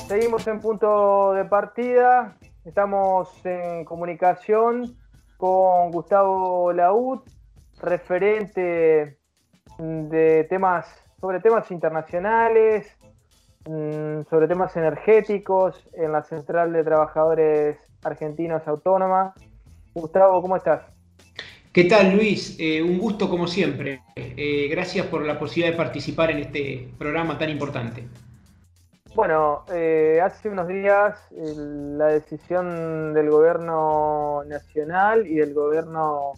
Seguimos en punto de partida. Estamos en comunicación con Gustavo Laut, referente de temas, sobre temas internacionales, sobre temas energéticos en la Central de Trabajadores Argentinos Autónoma. Gustavo, ¿cómo estás? ¿Qué tal, Luis? Un gusto como siempre. Gracias por la posibilidad de participar en este programa tan importante. Bueno, hace unos días la decisión del gobierno nacional y del gobierno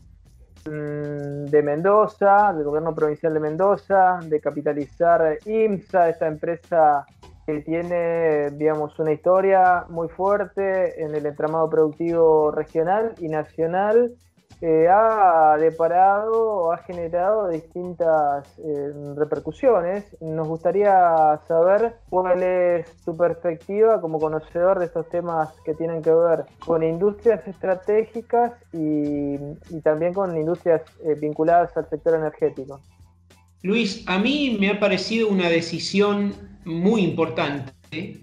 de Mendoza, del gobierno provincial de Mendoza, de capitalizar IMSA, esta empresa que tiene, digamos, una historia muy fuerte en el entramado productivo regional y nacional, ha deparado, ha generado distintas repercusiones. Nos gustaría saber cuál es tu perspectiva como conocedor de estos temas que tienen que ver con industrias estratégicas y también con industrias vinculadas al sector energético. Luis, a mí me ha parecido una decisión muy importante,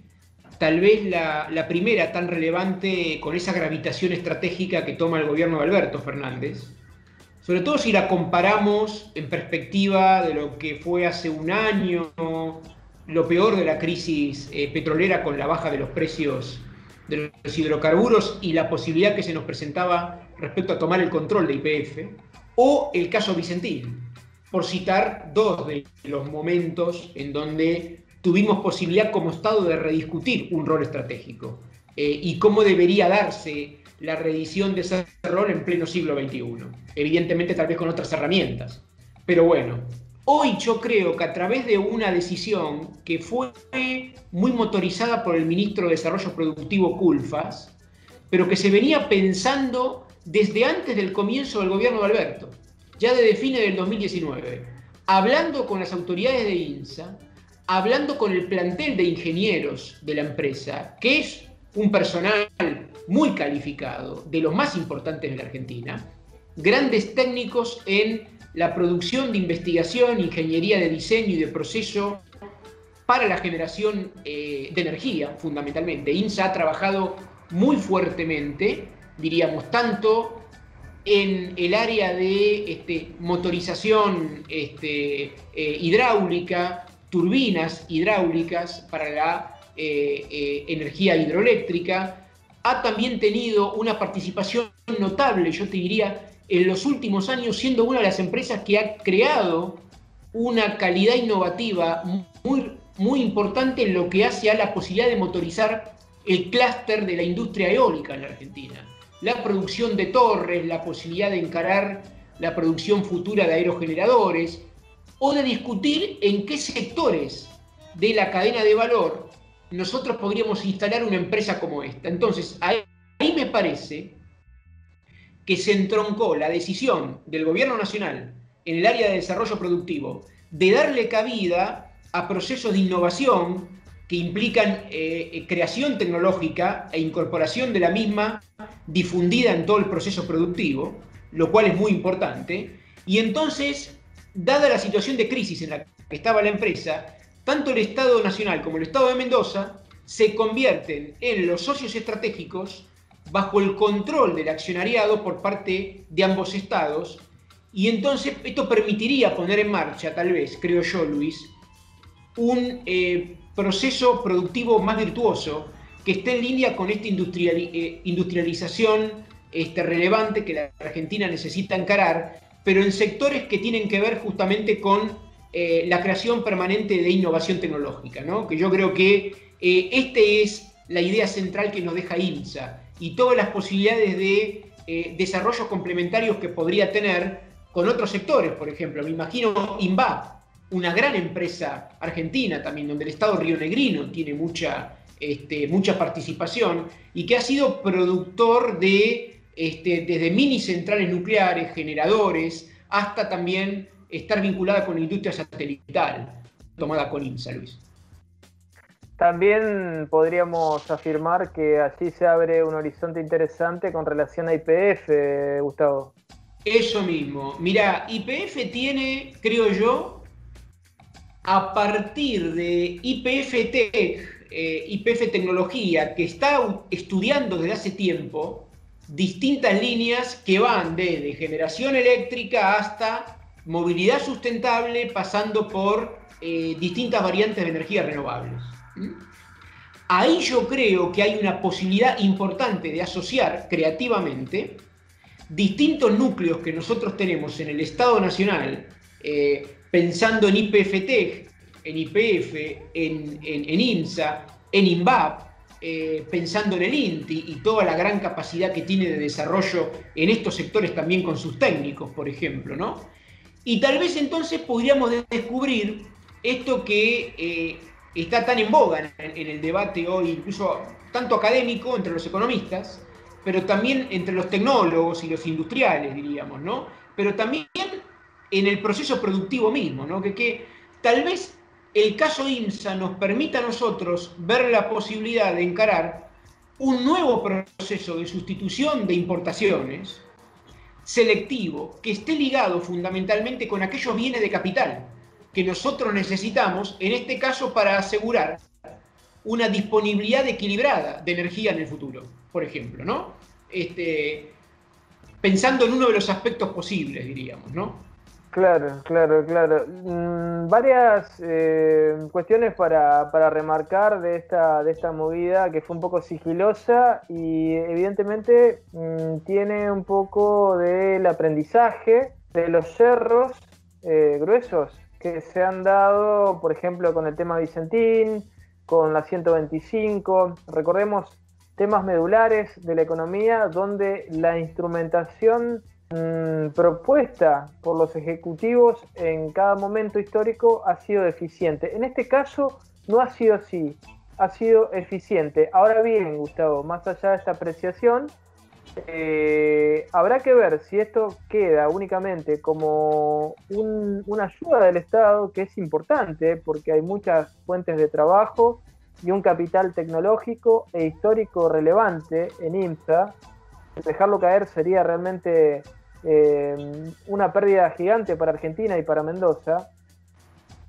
tal vez la primera tan relevante con esa gravitación estratégica que toma el gobierno de Alberto Fernández, sobre todo si la comparamos en perspectiva de lo que fue hace un año, lo peor de la crisis petrolera con la baja de los precios de los hidrocarburos y la posibilidad que se nos presentaba respecto a tomar el control de YPF, o el caso Vicentín, por citar dos de los momentos en donde tuvimos posibilidad como Estado de rediscutir un rol estratégico y cómo debería darse la reedición de ese rol en pleno siglo XXI. Evidentemente tal vez con otras herramientas. Pero bueno, hoy yo creo que a través de una decisión que fue muy motorizada por el ministro de Desarrollo Productivo Culfas, pero que se venía pensando desde antes del comienzo del gobierno de Alberto, ya desde fines del 2019, hablando con las autoridades de INSA, hablando con el plantel de ingenieros de la empresa, que es un personal muy calificado, de los más importantes de la Argentina, grandes técnicos en la producción de investigación, ingeniería de diseño y de proceso para la generación de energía, fundamentalmente. INSA ha trabajado muy fuertemente, diríamos, tanto en el área de motorización hidráulica, turbinas hidráulicas para la energía hidroeléctrica, ha también tenido una participación notable, yo te diría, en los últimos años, siendo una de las empresas que ha creado una calidad innovativa muy importante en lo que hace a la posibilidad de motorizar el clúster de la industria eólica en la Argentina. La producción de torres, la posibilidad de encarar la producción futura de aerogeneradores o de discutir en qué sectores de la cadena de valor nosotros podríamos instalar una empresa como esta. Entonces, ahí me parece que se entroncó la decisión del gobierno nacional en el área de desarrollo productivo de darle cabida a procesos de innovación que implican creación tecnológica e incorporación de la misma difundida en todo el proceso productivo, lo cual es muy importante. Y entonces, dada la situación de crisis en la que estaba la empresa, tanto el Estado Nacional como el Estado de Mendoza se convierten en los socios estratégicos bajo el control del accionariado por parte de ambos estados, y entonces esto permitiría poner en marcha, tal vez, creo yo, Luis, un proceso productivo más virtuoso que esté en línea con esta industrialización relevante que la Argentina necesita encarar, pero en sectores que tienen que ver justamente con la creación permanente de innovación tecnológica, ¿no? Que yo creo que es la idea central que nos deja INSA y todas las posibilidades de desarrollos complementarios que podría tener con otros sectores. Por ejemplo, me imagino INVAP, una gran empresa argentina también, donde el Estado rionegrino tiene mucha participación y que ha sido productor de, desde mini centrales nucleares, generadores, hasta también estar vinculada con la industria satelital, tomada con INSA, Luis. También podríamos afirmar que allí se abre un horizonte interesante con relación a YPF, Gustavo. Eso mismo. Mirá, YPF tiene, creo yo, a partir de YPF Tecnología, que está estudiando desde hace tiempo distintas líneas que van desde generación eléctrica hasta movilidad sustentable, pasando por distintas variantes de energías renovables. Ahí yo creo que hay una posibilidad importante de asociar creativamente distintos núcleos que nosotros tenemos en el Estado Nacional, pensando en YPF, en YPF, en INSA, en INVAP, pensando en el INTI y toda la gran capacidad que tiene de desarrollo en estos sectores también con sus técnicos, por ejemplo, ¿no? Y tal vez entonces podríamos descubrir esto que está tan en boga en el debate hoy, incluso tanto académico entre los economistas, pero también entre los tecnólogos y los industriales, diríamos, ¿no? Pero también en el proceso productivo mismo, ¿no? Que tal vez el caso INSA nos permita a nosotros ver la posibilidad de encarar un nuevo proceso de sustitución de importaciones selectivo, que esté ligado fundamentalmente con aquellos bienes de capital que nosotros necesitamos, en este caso para asegurar una disponibilidad equilibrada de energía en el futuro, por ejemplo, ¿no? Pensando en uno de los aspectos posibles, diríamos, ¿no? Claro. Varias cuestiones para remarcar de esta movida que fue un poco sigilosa y evidentemente tiene un poco del aprendizaje de los cerros gruesos que se han dado, por ejemplo, con el tema Vicentín, con la 125. Recordemos temas medulares de la economía donde la instrumentación propuesta por los ejecutivos en cada momento histórico ha sido deficiente. En este caso no ha sido así, ha sido eficiente. Ahora bien, Gustavo, más allá de esta apreciación, habrá que ver si esto queda únicamente como una ayuda del Estado, que es importante porque hay muchas fuentes de trabajo y un capital tecnológico e histórico relevante en INSA. Dejarlo caer sería realmente una pérdida gigante para Argentina y para Mendoza,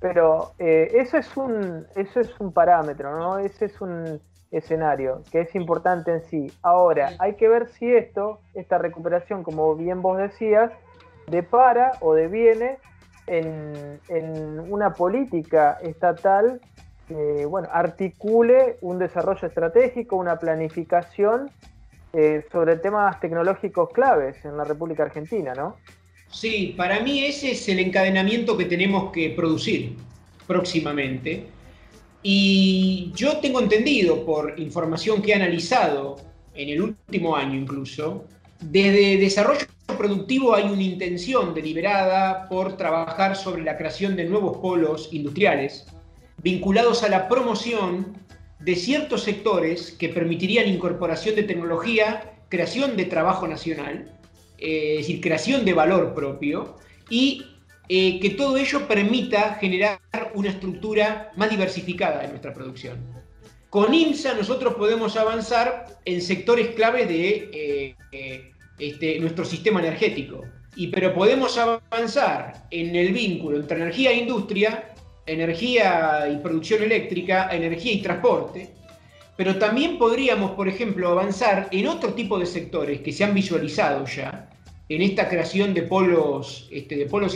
pero eso es un parámetro, ¿no? Ese es un escenario que es importante en sí. Ahora, hay que ver si esta recuperación, como bien vos decías, depara o deviene en una política estatal que, bueno, articule un desarrollo estratégico, una planificación sobre temas tecnológicos claves en la República Argentina, ¿no? Sí, para mí ese es el encadenamiento que tenemos que producir próximamente. Y yo tengo entendido, por información que he analizado en el último año incluso, desde desarrollo productivo hay una intención deliberada por trabajar sobre la creación de nuevos polos industriales vinculados a la promoción de ciertos sectores que permitirían incorporación de tecnología, creación de trabajo nacional, es decir, creación de valor propio, y que todo ello permita generar una estructura más diversificada de nuestra producción. Con INSA nosotros podemos avanzar en sectores clave de nuestro sistema energético, pero podemos avanzar en el vínculo entre energía e industria, energía y producción eléctrica, energía y transporte, pero también podríamos, por ejemplo, avanzar en otro tipo de sectores que se han visualizado ya en esta creación de polos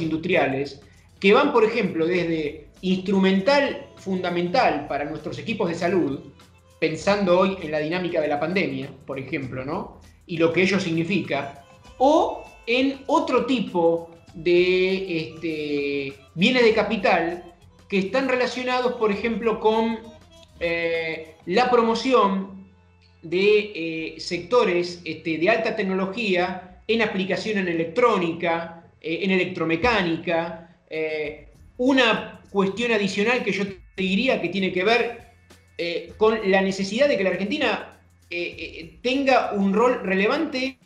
industriales, que van, por ejemplo, desde instrumental fundamental para nuestros equipos de salud, pensando hoy en la dinámica de la pandemia, por ejemplo, ¿no? Y lo que ello significa, o en otro tipo de bienes de capital que están relacionados, por ejemplo, con la promoción de sectores de alta tecnología en aplicación en electrónica, en electromecánica. Una cuestión adicional que yo te diría que tiene que ver con la necesidad de que la Argentina tenga un rol relevante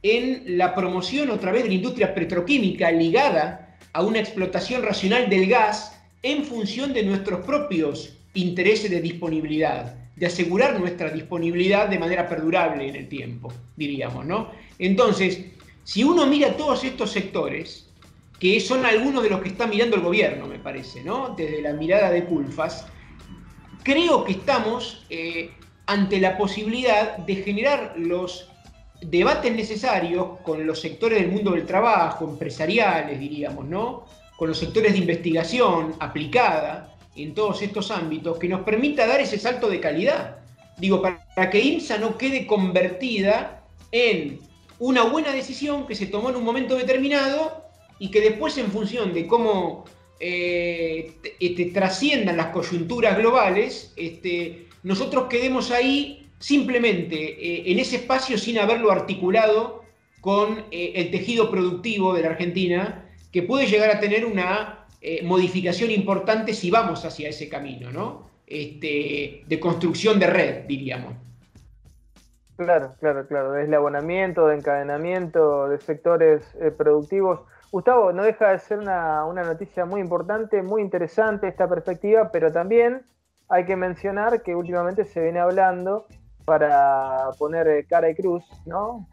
en la promoción otra vez de la industria petroquímica ligada a una explotación racional del gas en función de nuestros propios intereses de disponibilidad, de asegurar nuestra disponibilidad de manera perdurable en el tiempo, diríamos, ¿no? Entonces, si uno mira todos estos sectores, que son algunos de los que está mirando el gobierno, me parece, ¿no? Desde la mirada de Culfas, creo que estamos ante la posibilidad de generar los debates necesarios con los sectores del mundo del trabajo, empresariales, diríamos, ¿no? Con los sectores de investigación aplicada en todos estos ámbitos, que nos permita dar ese salto de calidad. Digo, para que IMSA no quede convertida en una buena decisión que se tomó en un momento determinado y que después, en función de cómo trasciendan las coyunturas globales, nosotros quedemos ahí simplemente en ese espacio sin haberlo articulado con el tejido productivo de la Argentina, que puede llegar a tener una modificación importante si vamos hacia ese camino, ¿no? De construcción de red, diríamos. Claro, claro, claro, de eslabonamiento, de encadenamiento de sectores productivos. Gustavo, no deja de ser una noticia muy importante, muy interesante esta perspectiva, pero también hay que mencionar que últimamente se viene hablando, para poner cara y cruz, ¿no?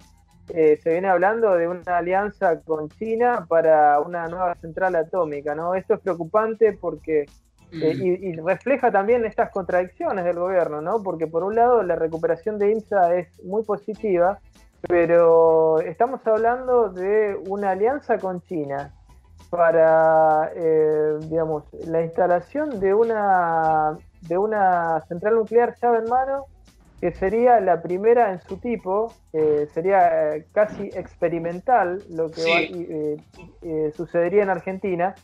Se viene hablando de una alianza con China para una nueva central atómica, ¿no? Esto es preocupante porque y refleja también estas contradicciones del gobierno, ¿no? Porque por un lado la recuperación de IMSA es muy positiva, pero estamos hablando de una alianza con China para, digamos, la instalación de una central nuclear llave en mano, que sería la primera en su tipo, sería casi experimental lo que sucedería en Argentina.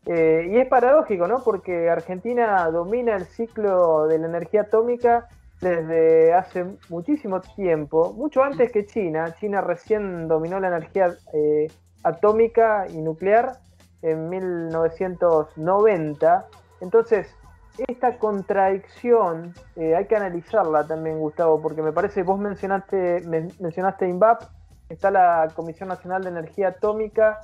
Y es paradójico, ¿no? Porque Argentina domina el ciclo de la energía atómica desde hace muchísimo tiempo, mucho antes que China. China recién dominó la energía atómica y nuclear en 1990. Entonces, esta contradicción hay que analizarla también, Gustavo, porque me parece, vos mencionaste INVAP, está la Comisión Nacional de Energía Atómica.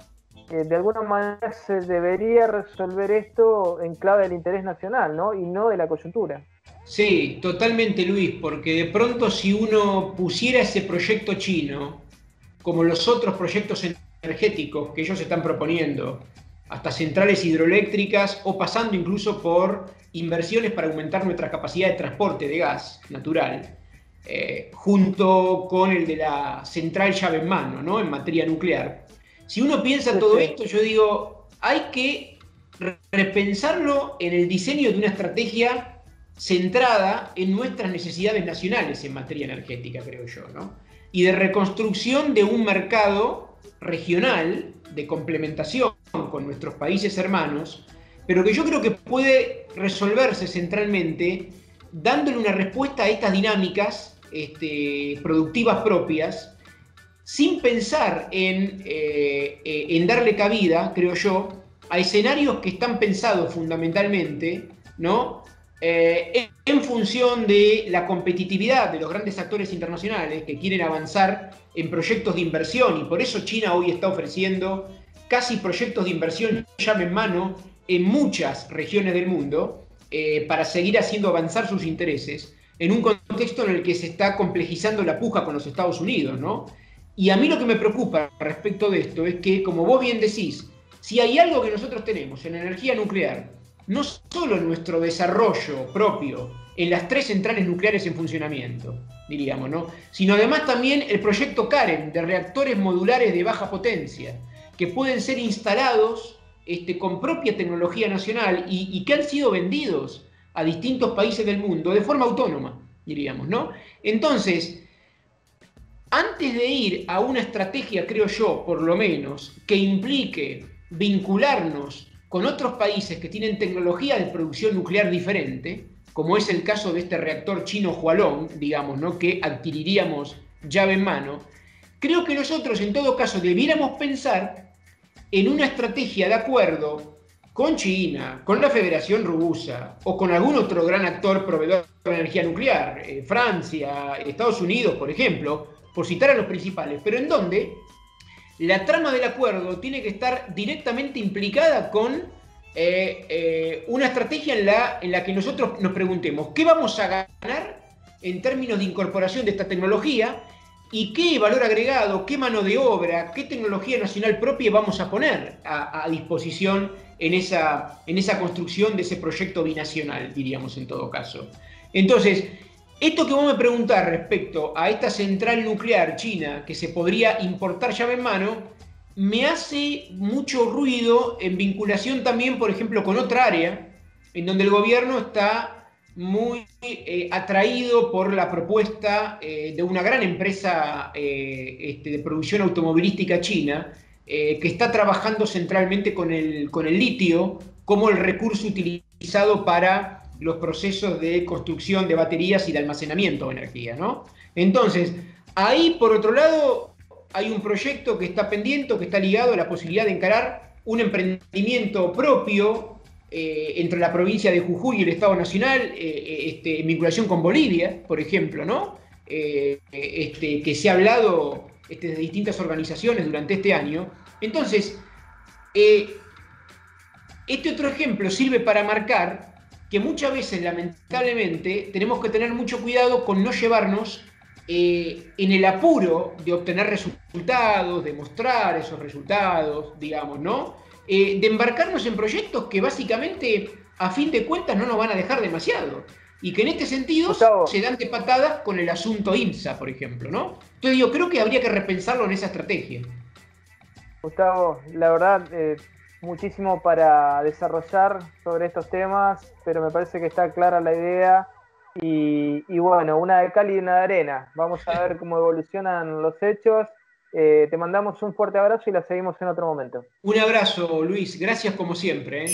De alguna manera se debería resolver esto en clave del interés nacional, ¿no? Y no de la coyuntura. Sí, totalmente, Luis, porque de pronto si uno pusiera ese proyecto chino, como los otros proyectos energéticos que ellos están proponiendo, hasta centrales hidroeléctricas o pasando incluso por inversiones para aumentar nuestra capacidad de transporte de gas natural, junto con el de la central llave en mano, ¿no? En materia nuclear. Si uno piensa todo esto, yo digo, hay que repensarlo en el diseño de una estrategia centrada en nuestras necesidades nacionales en materia energética, creo yo, ¿no? Y de reconstrucción de un mercado regional de complementación con nuestros países hermanos, pero que yo creo que puede resolverse centralmente dándole una respuesta a estas dinámicas productivas propias, sin pensar en darle cabida, creo yo, a escenarios que están pensados fundamentalmente, ¿no? En función de la competitividad de los grandes actores internacionales que quieren avanzar en proyectos de inversión, y por eso China hoy está ofreciendo casi proyectos de inversión llave en mano en muchas regiones del mundo, para seguir haciendo avanzar sus intereses en un contexto en el que se está complejizando la puja con los Estados Unidos, ¿no? Y a mí lo que me preocupa respecto de esto es que, como vos bien decís, si hay algo que nosotros tenemos en energía nuclear, no solo nuestro desarrollo propio en las 3 centrales nucleares en funcionamiento, diríamos, ¿no? Sino además también el proyecto CAREN de reactores modulares de baja potencia, que pueden ser instalados con propia tecnología nacional y que han sido vendidos a distintos países del mundo de forma autónoma, diríamos, ¿no? Entonces, antes de ir a una estrategia, creo yo, por lo menos, que implique vincularnos con otros países que tienen tecnología de producción nuclear diferente, como es el caso de este reactor chino Hualong, digamos, ¿no? Que adquiriríamos llave en mano, creo que nosotros en todo caso debiéramos pensar en una estrategia de acuerdo con China, con la Federación Rusa o con algún otro gran actor proveedor de energía nuclear, Francia, Estados Unidos, por ejemplo, por citar a los principales, pero en donde la trama del acuerdo tiene que estar directamente implicada con una estrategia en la que nosotros nos preguntemos ¿qué vamos a ganar en términos de incorporación de esta tecnología? y qué valor agregado, qué mano de obra, qué tecnología nacional propia vamos a poner a disposición en esa construcción de ese proyecto binacional, diríamos en todo caso. Entonces, esto que vos me preguntás respecto a esta central nuclear china que se podría importar llave en mano, me hace mucho ruido en vinculación también, por ejemplo, con otra área en donde el gobierno está muy atraído por la propuesta de una gran empresa de producción automovilística china que está trabajando centralmente con el litio como el recurso utilizado para los procesos de construcción de baterías y de almacenamiento de energía, ¿no? Entonces, ahí, por otro lado, hay un proyecto que está pendiente, que está ligado a la posibilidad de encarar un emprendimiento propio entre la provincia de Jujuy y el Estado Nacional, en vinculación con Bolivia, por ejemplo, ¿no? Que se ha hablado de distintas organizaciones durante este año. Entonces, este otro ejemplo sirve para marcar que muchas veces, lamentablemente, tenemos que tener mucho cuidado con no llevarnos en el apuro de obtener resultados, de mostrar esos resultados, digamos, ¿no? De embarcarnos en proyectos que básicamente, a fin de cuentas, no nos van a dejar demasiado. Y que en este sentido Gustavo, se dan de patadas con el asunto INSA, por ejemplo, ¿no? Entonces yo creo que habría que repensarlo en esa estrategia. Gustavo, la verdad, muchísimo para desarrollar sobre estos temas, pero me parece que está clara la idea. Y bueno, una de cal y una de arena. Vamos a ver cómo evolucionan los hechos. Te mandamos un fuerte abrazo y la seguimos en otro momento. Un abrazo, Luis. Gracias como siempre. ¿Eh?